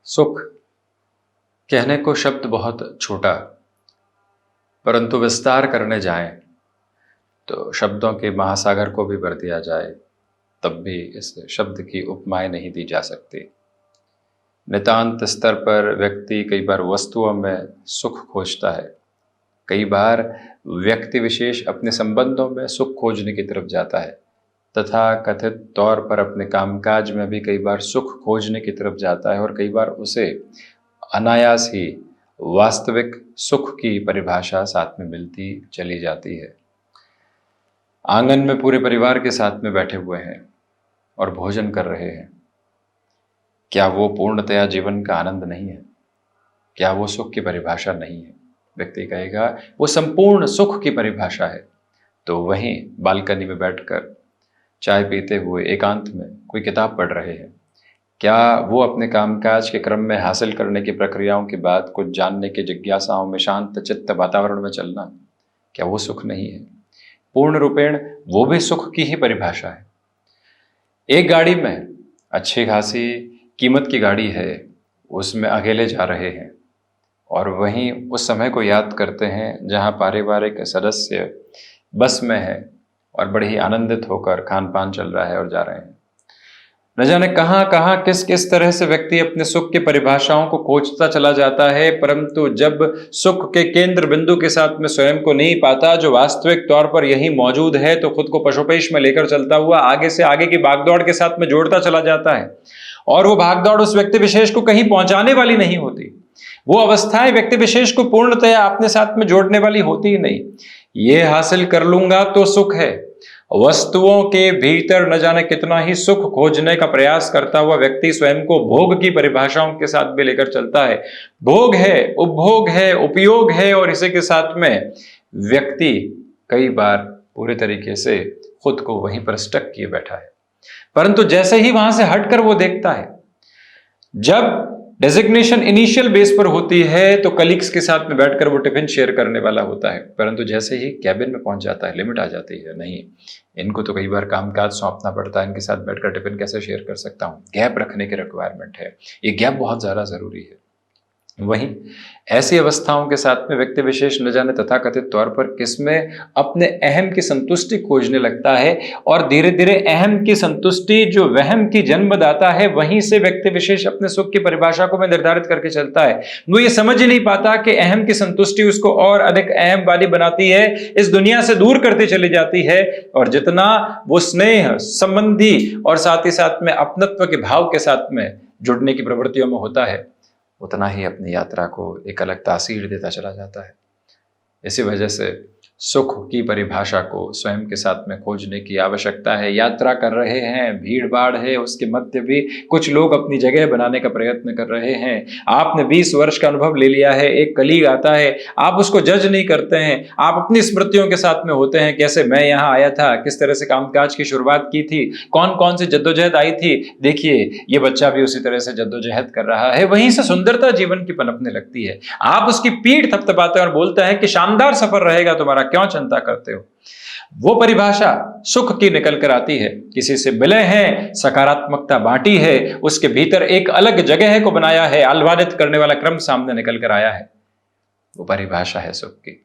सुख कहने को शब्द बहुत छोटा, परंतु विस्तार करने जाएं तो शब्दों के महासागर को भी भर दिया जाए तब भी इस शब्द की उपमाएं नहीं दी जा सकती। नितांत स्तर पर व्यक्ति कई बार वस्तुओं में सुख खोजता है, कई बार व्यक्ति विशेष अपने संबंधों में सुख खोजने की तरफ जाता है, तथा कथित तौर पर अपने कामकाज में भी कई बार सुख खोजने की तरफ जाता है और कई बार उसे अनायास ही वास्तविक सुख की परिभाषा साथ में मिलती चली जाती है। आंगन में पूरे परिवार के साथ में बैठे हुए हैं और भोजन कर रहे हैं, क्या वो पूर्णतया जीवन का आनंद नहीं है? क्या वो सुख की परिभाषा नहीं है? व्यक्ति कहेगा वो संपूर्ण सुख की परिभाषा है। तो वहीं बालकनी में बैठकर चाय पीते हुए एकांत में कोई किताब पढ़ रहे हैं, क्या वो अपने कामकाज के क्रम में हासिल करने की प्रक्रियाओं के बाद कुछ जानने की जिज्ञासाओं में शांत चित्त वातावरण में चलना, क्या वो सुख नहीं है? पूर्ण रूपेण वो भी सुख की ही परिभाषा है। एक गाड़ी में अच्छी खासी कीमत की गाड़ी है, उसमें अकेले जा रहे हैं और वहीं उस समय को याद करते हैं जहां पारिवारिक सदस्य बस में है और बड़े ही आनंदित होकर खान पान चल रहा है और जा रहे हैं। न जाने कहां कहां किस किस तरह से व्यक्ति अपने सुख की परिभाषाओं को खोजता चला जाता है, परंतु जब सुख के केंद्र बिंदु के साथ में स्वयं को नहीं पाता जो वास्तविक तौर पर यही मौजूद है, तो खुद को पशुपेश में लेकर चलता हुआ आगे से आगे की भागदौड़ के साथ में जोड़ता चला जाता है और वो भागदौड़ उस व्यक्ति विशेष को कहीं पहुंचाने वाली नहीं होती। वो अवस्थाएं व्यक्ति विशेष को पूर्णतया अपने साथ में जोड़ने वाली होती ही नहीं। ये हासिल कर लूंगा तो सुख है। वस्तुओं के भीतर न जाने कितना ही सुख खोजने का प्रयास करता हुआ व्यक्ति स्वयं को भोग की परिभाषाओं के साथ भी लेकर चलता है। भोग है, उपभोग है, उपयोग है और इसी के साथ में व्यक्ति कई बार पूरे तरीके से खुद को वहीं पर स्टक किए बैठा है। परंतु जैसे ही वहां से हटकर वो देखता है, जब डेजिग्नेशन इनिशियल बेस पर होती है तो कलीग्स के साथ में बैठकर वो टिफिन शेयर करने वाला होता है, परंतु जैसे ही कैबिन में पहुंच जाता है, लिमिट आ जाती है, नहीं इनको तो कई बार कामकाज सौंपना पड़ता है, इनके साथ बैठकर टिफिन कैसे शेयर कर सकता हूं। गैप रखने की रिक्वायरमेंट है, ये गैप बहुत ज्यादा जरूरी है। वहीं ऐसी अवस्थाओं के साथ में व्यक्ति विशेष न जाने तथाकथित तौर पर किसमें अपने अहम की संतुष्टि खोजने लगता है और धीरे धीरे अहम की संतुष्टि जो वहम की जन्मदाता है, वहीं से व्यक्ति विशेष अपने सुख की परिभाषा को में निर्धारित करके चलता है। वो ये समझ ही नहीं पाता कि अहम की संतुष्टि उसको और अधिक अहम वाली बनाती है, इस दुनिया से दूर करते चली जाती है और जितना वो स्नेह संबंधी और साथ ही साथ में अपनत्व के भाव के साथ में जुड़ने की प्रवृत्तियों में होता है, उतना ही अपनी यात्रा को एक अलग तासीर देता चला जाता है। इसी वजह से सुख की परिभाषा को स्वयं के साथ में खोजने की आवश्यकता है। यात्रा कर रहे हैं, भीड़ भाड़ है, उसके मध्य भी कुछ लोग अपनी जगह बनाने का प्रयत्न कर रहे हैं। आपने 20 वर्ष का अनुभव ले लिया है, एक कलीग आता है, आप उसको जज नहीं करते हैं, आप अपनी स्मृतियों के साथ में होते हैं, कैसे मैं यहाँ आया था, किस तरह से कामकाज की शुरुआत की थी, कौन कौन सी जद्दोजहद आई थी, देखिए ये बच्चा भी उसी तरह से जद्दोजहद कर रहा है। वहीं से सुंदरता जीवन की पनपने लगती है। आप उसकी पीठ थपथपाते हैं और बोलते हैं कि शानदार सफर रहेगा तुम्हारा, क्यों चिंता करते हो। वो परिभाषा सुख की निकल कर आती है। किसी से मिले हैं, सकारात्मकता बांटी है, उसके भीतर एक अलग जगह को बनाया है, आह्लादित करने वाला क्रम सामने निकल कर आया है, वो परिभाषा है सुख की।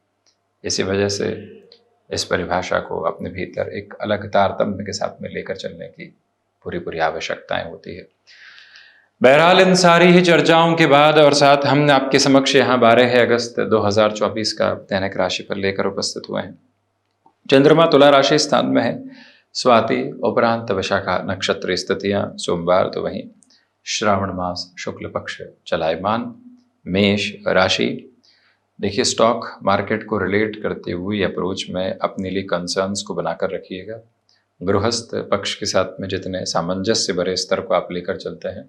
इसी वजह से इस परिभाषा को अपने भीतर एक अलग तारतम्य के साथ में लेकर चलने की पूरी पूरी आवश्यकताएं होती है। बहरहाल इन सारी ही चर्चाओं के बाद और साथ हम आपके समक्ष यहाँ 12 अगस्त 2024 का दैनिक राशि पर लेकर उपस्थित हुए हैं। चंद्रमा तुला राशि स्थान में है, स्वाति उपरांत विशाखा नक्षत्र स्थितियां सोमवार, तो वहीं श्रावण मास शुक्ल पक्ष चलायमान। मेष राशि, देखिए स्टॉक मार्केट को रिलेट करते हुए अप्रोच में अपने लिए कंसर्न्स को बनाकर रखिएगा। गृहस्थ पक्ष के साथ में जितने सामंजस्य भरे स्तर को आप लेकर चलते हैं,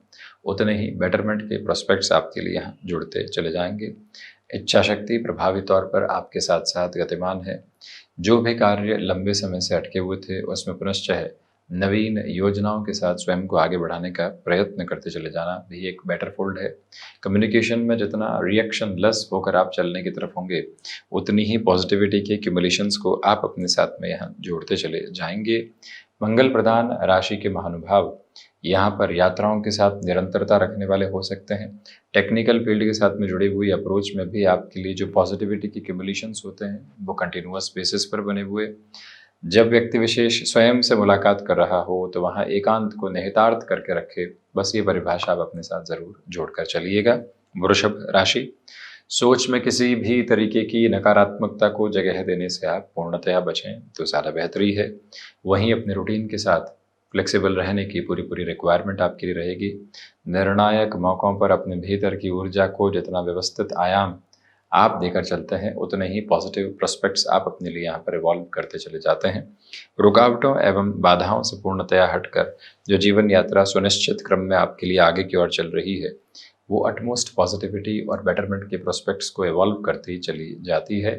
उतने ही बेटरमेंट के प्रोस्पेक्ट्स आपके लिए यहाँ जुड़ते चले जाएंगे। इच्छा शक्ति प्रभावी तौर पर आपके साथ साथ गतिमान है। जो भी कार्य लंबे समय से अटके हुए थे उसमें पुनश्च नवीन योजनाओं के साथ स्वयं को आगे बढ़ाने का प्रयत्न करते चले जाना भी एक बेटर फोल्ड है। कम्युनिकेशन में जितना रिएक्शन लेस होकर आप चलने की तरफ होंगे, उतनी ही पॉजिटिविटी के एक्यूमुलेशंस को आप अपने साथ में यहाँ जोड़ते चले जाएंगे। मंगल प्रधान राशि के महानुभाव यहाँ पर यात्राओं के साथ निरंतरता रखने वाले हो सकते हैं। टेक्निकल फील्ड के साथ में जुड़ी हुई अप्रोच में भी आपके लिए जो पॉजिटिविटी की क्यूमुलेशंस होते हैं वो कंटिन्यूअस बेसिस पर बने हुए। जब व्यक्ति विशेष स्वयं से मुलाकात कर रहा हो तो वहाँ एकांत को निहितार्थ करके रखे, बस ये परिभाषा आप अपने साथ ज़रूर जोड़कर चलिएगा। वृषभ राशि, सोच में किसी भी तरीके की नकारात्मकता को जगह देने से आप पूर्णतया बचें तो ज़्यादा बेहतरी है। वहीं अपने रूटीन के साथ फ्लेक्सिबल रहने की पूरी पूरी रिक्वायरमेंट आपके लिए रहेगी। निर्णायक मौक़ों पर अपने भीतर की ऊर्जा को जितना व्यवस्थित आयाम आप देकर चलते हैं उतने ही पॉजिटिव प्रोस्पेक्ट्स आप अपने लिए यहाँ पर इवॉल्व करते चले जाते हैं। रुकावटों एवं बाधाओं से पूर्णतया हटकर जो जीवन यात्रा सुनिश्चित क्रम में आपके लिए आगे की ओर चल रही है वो अटमोस्ट पॉजिटिविटी और बेटरमेंट के प्रोस्पेक्ट्स को इवॉल्व करती चली जाती है।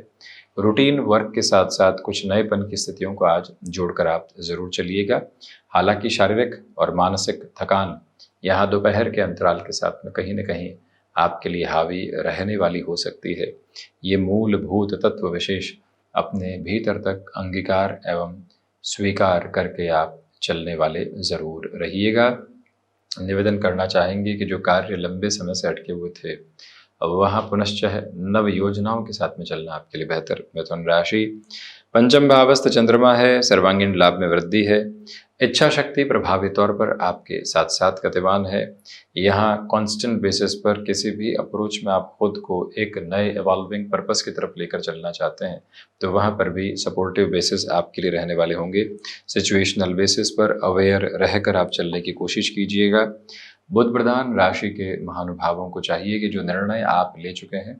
रूटीन वर्क के साथ साथ कुछ नएपन की स्थितियों को आज जोड़कर आप ज़रूर चलिएगा। हालांकि शारीरिक और मानसिक थकान यहाँ दोपहर के अंतराल के साथ में कहीं न कहीं आपके लिए हावी रहने वाली हो सकती है। ये मूलभूत तत्व विशेष अपने भीतर तक अंगीकार एवं स्वीकार करके आप चलने वाले ज़रूर रहिएगा। निवेदन करना चाहेंगे कि जो कार्य लंबे समय से अटके हुए थे वहाँ पुनश्च नव योजनाओं के साथ में चलना आपके लिए बेहतर। मिथुन राशि, पंचम भावस्थ चंद्रमा है, सर्वांगीण लाभ में वृद्धि है। इच्छा शक्ति प्रभावी तौर पर आपके साथ साथ गतिमान है। यहाँ कांस्टेंट बेसिस पर किसी भी अप्रोच में आप खुद को एक नए इवॉल्विंग पर्पस की तरफ लेकर चलना चाहते हैं तो वहाँ पर भी सपोर्टिव बेसिस आपके लिए रहने वाले होंगे। सिचुएशनल बेसिस पर अवेयर रहकर आप चलने की कोशिश कीजिएगा। बुध प्रधान राशि के महानुभावों को चाहिए कि जो निर्णय आप ले चुके हैं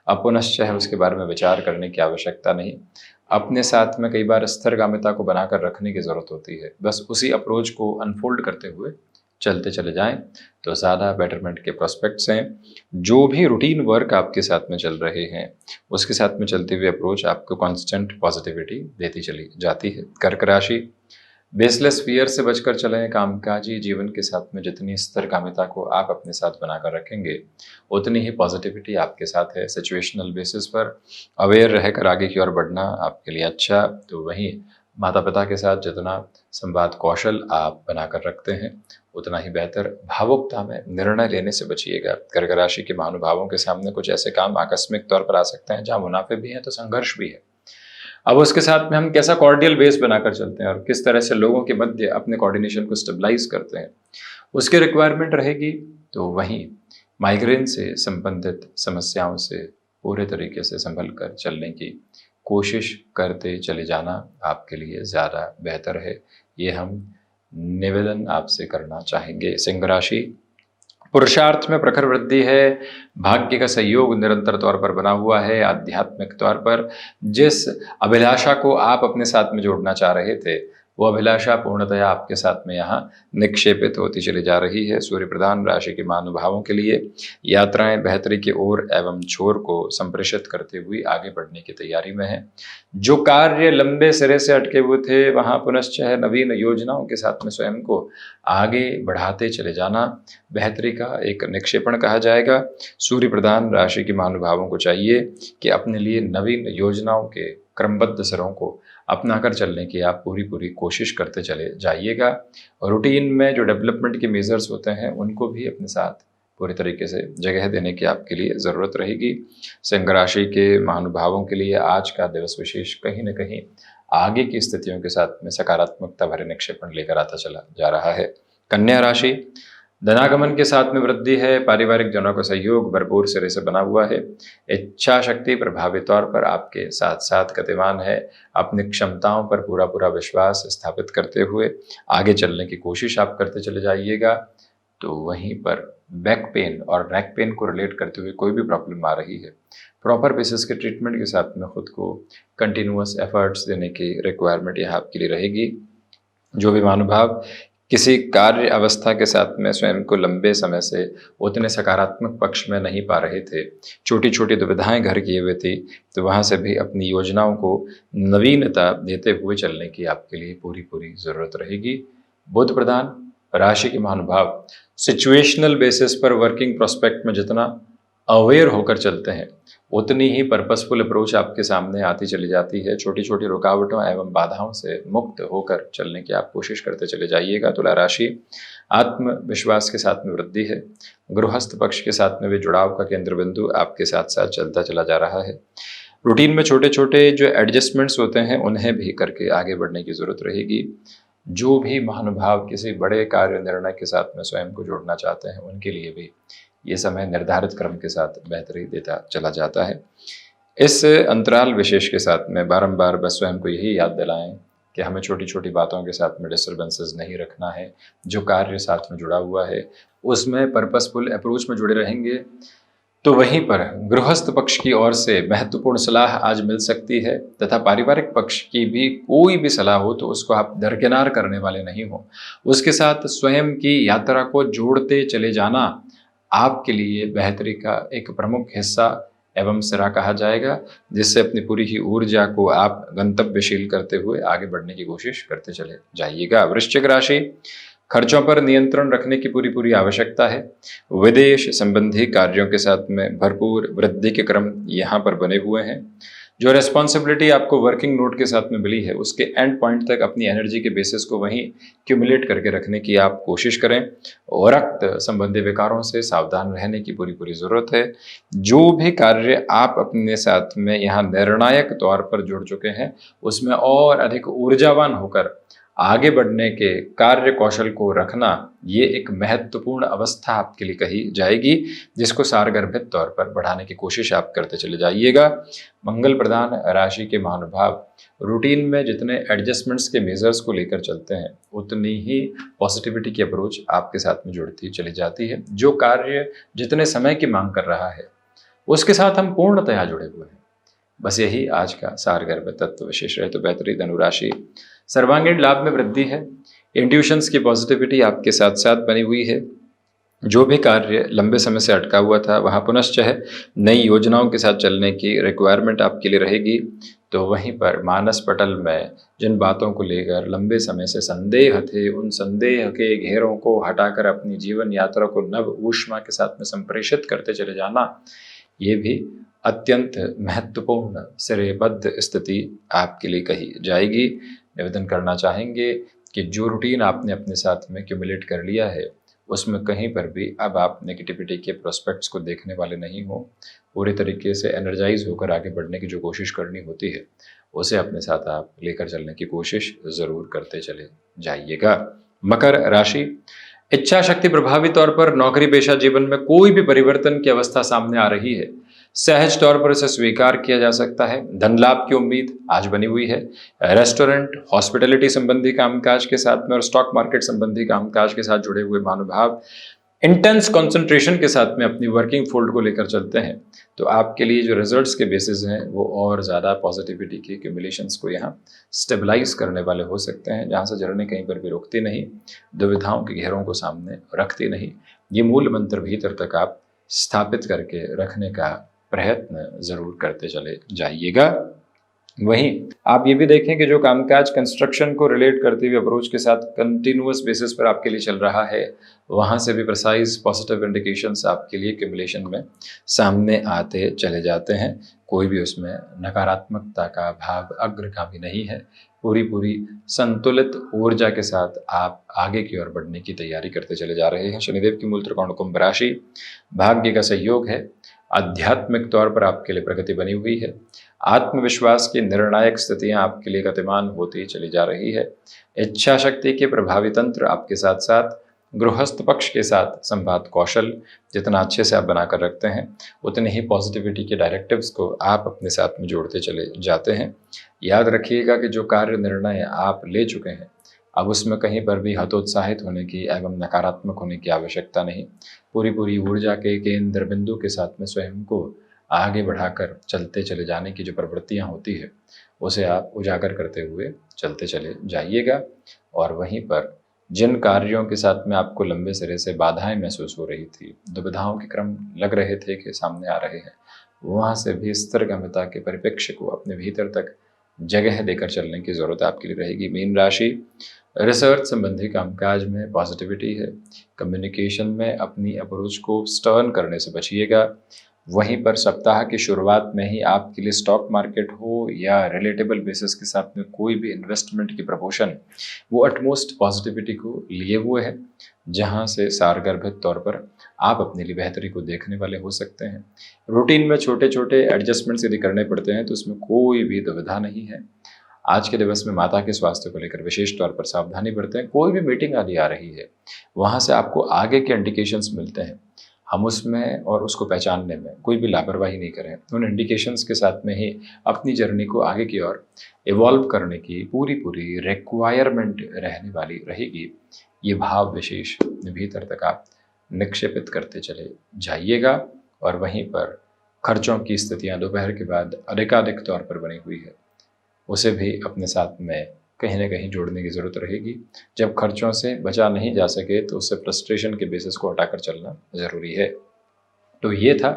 अब पुनश्च उसके बारे में विचार करने की आवश्यकता नहीं। अपने साथ में कई बार स्थिरगामिता को बनाकर रखने की ज़रूरत होती है, बस उसी अप्रोच को अनफोल्ड करते हुए चलते चले जाएं तो ज़्यादा बेटरमेंट के प्रोस्पेक्ट्स हैं। जो भी रूटीन वर्क आपके साथ में चल रहे हैं उसके साथ में चलते हुए अप्रोच आपको कांस्टेंट पॉजिटिविटी देती चली जाती है। कर्क राशि, बेसलेस फियर से बचकर चलें। कामकाजी जीवन के साथ में जितनी स्थिरगामिता को आप अपने साथ बनाकर रखेंगे उतनी ही पॉजिटिविटी आपके साथ है। सिचुएशनल बेसिस पर अवेयर रहकर आगे की ओर बढ़ना आपके लिए अच्छा। तो वहीं माता पिता के साथ जितना संवाद कौशल आप बनाकर रखते हैं उतना ही बेहतर। भावुकता में निर्णय लेने से बचिएगा। कर्क राशि के महानुभावों के सामने कुछ ऐसे काम आकस्मिक तौर पर आ सकते हैं जहाँ मुनाफे भी हैं तो संघर्ष भी है। अब उसके साथ में हम कैसा कॉर्डियल बेस बनाकर चलते हैं और किस तरह से लोगों के मध्य अपने कोऑर्डिनेशन को स्टेबलाइज करते हैं उसकी रिक्वायरमेंट रहेगी। तो वहीं माइग्रेन से संबंधित समस्याओं से पूरे तरीके से संभल कर चलने की कोशिश करते चले जाना आपके लिए ज़्यादा बेहतर है। ये हम निवेदन आपसे करना चाहेंगे। सिंह राशि, पुरुषार्थ में प्रखर वृद्धि है। भाग्य का सहयोग निरंतर तौर पर बना हुआ है। आध्यात्मिक तौर पर जिस अभिलाषा को आप अपने साथ में जोड़ना चाह रहे थे वो अभिलाषा पूर्णतया आपके साथ में यहाँ निक्षेपित होती चली जा रही है। सूर्य प्रधान राशि के महानुभावों के लिए यात्राएं बेहतरी की ओर एवं छोर को संप्रेषित करते हुए आगे बढ़ने की तैयारी में है। जो कार्य लंबे सिरे से अटके हुए थे वहाँ पुनश्च नवीन योजनाओं के साथ में स्वयं को आगे बढ़ाते चले जाना बेहतरी का एक निक्षेपण कहा जाएगा। सूर्य प्रधान राशि के महानुभावों को चाहिए कि अपने लिए नवीन योजनाओं के क्रमबद्ध सिरों को अपनाकर चलने की आप पूरी पूरी कोशिश करते चले जाइएगा। रूटीन में जो डेवलपमेंट के मेजर्स होते हैं उनको भी अपने साथ पूरी तरीके से जगह देने की आपके लिए ज़रूरत रहेगी। सिंह राशि के महानुभावों के लिए आज का दिवस विशेष कहीं न कहीं आगे की स्थितियों के साथ में सकारात्मकता भरे निक्षेपण लेकर आता चला जा रहा है। कन्या राशि, धनागमन के साथ में वृद्धि है। पारिवारिक जनों का सहयोग भरपूर सिरे से बना हुआ है। इच्छा शक्ति प्रभावी तौर पर आपके साथ साथ गतिमान है। अपनी क्षमताओं पर पूरा पूरा विश्वास स्थापित करते हुए आगे चलने की कोशिश आप करते चले जाइएगा। तो वहीं पर बैक पेन और नेक पेन को रिलेट करते हुए कोई भी प्रॉब्लम आ रही है प्रॉपर बेसिस के ट्रीटमेंट के साथ में खुद को कंटिन्यूअस एफर्ट्स देने की रिक्वायरमेंट यहाँ आपके लिए रहेगी। जो भी महानुभाव किसी कार्य अवस्था के साथ में स्वयं को लंबे समय से उतने सकारात्मक पक्ष में नहीं पा रहे थे, छोटी छोटी दुविधाएं घर किए हुए थी, तो वहाँ से भी अपनी योजनाओं को नवीनता देते हुए चलने की आपके लिए पूरी पूरी ज़रूरत रहेगी। बुध प्रधान राशि के महानुभाव सिचुएशनल बेसिस पर वर्किंग प्रोस्पेक्ट में जितना अवेयर होकर चलते हैं, उतनी ही पर्पसफुल अप्रोच आपके सामने आती चली जाती है। छोटी छोटी रुकावटों एवं बाधाओं से मुक्त होकर चलने की आप कोशिश करते चले जाइएगा। तुला राशि, आत्मविश्वास के साथ में वृद्धि है। गृहस्थ पक्ष के साथ में भी जुड़ाव का केंद्र बिंदु आपके साथ साथ चलता चला जा रहा है। रूटीन में छोटे छोटे जो एडजस्टमेंट्स होते हैं उन्हें भी करके आगे बढ़ने की ज़रूरत रहेगी। जो भी महानुभाव किसी बड़े कार्य निर्णय के साथ में स्वयं को जोड़ना चाहते हैं, उनके लिए भी ये समय निर्धारित क्रम के साथ बेहतरी देता चला जाता है। इस अंतराल विशेष के साथ में बारंबार बस स्वयं को यही याद दिलाएं कि हमें छोटी छोटी बातों के साथ में डिस्टर्बेंसेस नहीं रखना है। जो कार्य साथ में जुड़ा हुआ है उसमें पर्पसफुल अप्रोच में जुड़े रहेंगे तो वहीं पर गृहस्थ पक्ष की ओर से महत्वपूर्ण सलाह आज मिल सकती है, तथा पारिवारिक पक्ष की भी कोई भी सलाह हो तो उसको आप दरकिनार करने वाले नहीं हो। उसके साथ स्वयं की यात्रा को जोड़ते चले जाना आपके लिए बेहतरी का एक प्रमुख हिस्सा एवं सिरा कहा जाएगा, जिससे अपनी पूरी ही ऊर्जा को आप गंतव्यशील करते हुए आगे बढ़ने की कोशिश करते चले जाइएगा। वृश्चिक राशि, खर्चों पर नियंत्रण रखने की पूरी पूरी आवश्यकता है। विदेश संबंधी कार्यों के साथ में भरपूर वृद्धि के क्रम यहाँ पर बने हुए हैं। जो रेस्पॉन्सिबिलिटी आपको वर्किंग नोट के साथ में मिली है उसके एंड पॉइंट तक अपनी एनर्जी के बेसिस को वहीं क्यूमुलेट करके रखने की आप कोशिश करें। और रक्त संबंधी विकारों से सावधान रहने की पूरी पूरी ज़रूरत है। जो भी कार्य आप अपने साथ में यहाँ निर्णायक तौर पर जुड़ चुके हैं उसमें और अधिक ऊर्जावान होकर आगे बढ़ने के कार्य कौशल को रखना, ये एक महत्वपूर्ण अवस्था आपके लिए कही जाएगी, जिसको सारगर्भित तौर पर बढ़ाने की कोशिश आप करते चले जाइएगा। मंगल प्रधान राशि के महानुभाव रूटीन में जितने एडजस्टमेंट्स के मेजर्स को लेकर चलते हैं उतनी ही पॉजिटिविटी की अप्रोच आपके साथ में जुड़ती चली जाती है। जो कार्य जितने समय की मांग कर रहा है उसके साथ हम पूर्णतया जुड़े हुए हैं। बस यही आज का सारगर्भ तत्व विशेष रहे तो बेहतरीन। धनुराशि, सर्वांगीण लाभ में वृद्धि है। इंट्यूशंस की पॉजिटिविटी आपके साथ साथ बनी हुई है। जो भी कार्य लंबे समय से अटका हुआ था वहाँ पुनश्च है नई योजनाओं के साथ चलने की रिक्वायरमेंट आपके लिए रहेगी। तो वहीं पर मानस पटल में जिन बातों को लेकर लंबे समय से संदेह थे, उन संदेह के घेरों को हटाकर अपनी जीवन यात्रा को नव ऊष्मा के साथ में संप्रेषित करते चले जाना, ये भी अत्यंत महत्वपूर्ण श्रेयबद्ध स्थिति आपके लिए कही जाएगी। निवेदन करना चाहेंगे कि जो रूटीन आपने अपने साथ में क्यूमुलेट कर लिया है उसमें कहीं पर भी अब आप नेगेटिविटी के प्रोस्पेक्ट्स को देखने वाले नहीं हो। पूरे तरीके से एनर्जाइज होकर आगे बढ़ने की जो कोशिश करनी होती है उसे अपने साथ आप लेकर चलने की कोशिश ज़रूर करते चले जाइएगा। मकर राशि, इच्छा शक्ति प्रभावी तौर पर नौकरी पेशा जीवन में कोई भी परिवर्तन की अवस्था सामने आ रही है, सहज तौर पर इसे स्वीकार किया जा सकता है। धन लाभ की उम्मीद आज बनी हुई है। रेस्टोरेंट, हॉस्पिटैलिटी संबंधी कामकाज के साथ में और स्टॉक मार्केट संबंधी कामकाज के साथ जुड़े हुए महानुभाव इंटेंस कंसंट्रेशन के साथ में अपनी वर्किंग फोल्ड को लेकर चलते हैं तो आपके लिए जो रिजल्ट्स के बेसिस हैं वो और ज़्यादा पॉजिटिविटी के एक्यूमुलेशंस को यहाँ स्टेबलाइज करने वाले हो सकते हैं, जहाँ से जर्नी कहीं पर भी रुकती नहीं, दुविधाओं के घेरों को सामने रखती नहीं। ये मूल मंत्र भीतर तक आप स्थापित करके रखने का प्रयत्न ज़रूर करते चले जाइएगा। वहीं आप ये भी देखें कि जो कामकाज कंस्ट्रक्शन को रिलेट करते हुए अप्रोच के साथ कंटिन्यूअस बेसिस पर आपके लिए चल रहा है, वहाँ से भी प्रिसाइज पॉजिटिव इंडिकेशंस आपके लिए एक्यूमुलेशन में सामने आते चले जाते हैं। कोई भी उसमें नकारात्मकता का भाव अग्रगामी नहीं है। पूरी पूरी संतुलित ऊर्जा के साथ आप आगे की ओर बढ़ने की तैयारी करते चले जा रहे हैं। शनिदेव की मूल त्रिकोण कुंभ राशि, भाग्य का सहयोग है। आध्यात्मिक तौर पर आपके लिए प्रगति बनी हुई है। आत्मविश्वास की निर्णायक स्थितियां आपके लिए गतिमान होती चली जा रही है। इच्छा शक्ति के प्रभावी तंत्र आपके साथ साथ गृहस्थ पक्ष के साथ संवाद कौशल जितना अच्छे से आप बनाकर रखते हैं उतने ही पॉजिटिविटी के डायरेक्टिव्स को आप अपने साथ में जोड़ते चले जाते हैं। याद रखिएगा कि जो कार्य निर्णय आप ले चुके हैं अब उसमें कहीं पर भी हतोत्साहित होने की एवं नकारात्मक होने की आवश्यकता नहीं। पूरी पूरी ऊर्जा के केंद्र बिंदु के साथ में स्वयं को आगे बढ़ाकर चलते चले जाने की जो प्रवृत्तियां होती है उसे आप उजागर करते हुए चलते चले जाइएगा। और वहीं पर जिन कार्यों के साथ में आपको लंबे सिरे से बाधाएं महसूस हो रही थी, दुविधाओं के क्रम लग रहे थे कि सामने आ रहे हैं, वहाँ से भी स्थिरगमिता के परिप्रेक्ष्य को अपने भीतर तक जगह देकर चलने की ज़रूरत आपके लिए रहेगी। मीन राशि, रिसर्च संबंधी कामकाज में पॉजिटिविटी है। कम्युनिकेशन में अपनी अप्रोच को स्टर्न करने से बचिएगा। वहीं पर सप्ताह की शुरुआत में ही आपके लिए स्टॉक मार्केट हो या रिलेटेबल बेसिस के साथ में कोई भी इन्वेस्टमेंट की प्रपोशन, वो अटमोस्ट पॉजिटिविटी को लिए हुए है, जहां से सारगर्भित तौर पर आप अपने लिए बेहतरी को देखने वाले हो सकते हैं। रूटीन में छोटे छोटे एडजस्टमेंट्स यदि करने पड़ते हैं तो उसमें कोई भी दुविधा नहीं है। आज के दिवस में माता के स्वास्थ्य को लेकर विशेष तौर पर सावधानी बरतें। कोई भी मीटिंग आदि आ रही है, वहाँ से आपको आगे के इंडिकेशंस मिलते हैं, हम उसमें और उसको पहचानने में कोई भी लापरवाही नहीं करें। उन इंडिकेशंस के साथ में ही अपनी जर्नी को आगे की ओर इवॉल्व करने की पूरी पूरी रिक्वायरमेंट रहने वाली रहेगी। ये भाव विशेष भीतर तक आप निक्षेपित करते चले जाइएगा। और वहीं पर खर्चों की स्थितियां दोपहर के बाद अधिकाधिक तौर पर बनी हुई है, उसे भी अपने साथ में कहीं न कहीं जोड़ने की ज़रूरत रहेगी। जब खर्चों से बचा नहीं जा सके तो उससे फ्रस्ट्रेशन के बेसिस को हटाकर चलना ज़रूरी है। तो ये था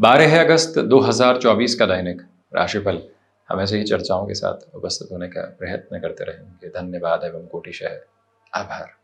12 अगस्त 2024 का दैनिक राशिफल। हम ऐसे ही चर्चाओं के साथ उपस्थित होने का प्रयत्न करते रहेंगे। धन्यवाद एवं कोटिशः आभार।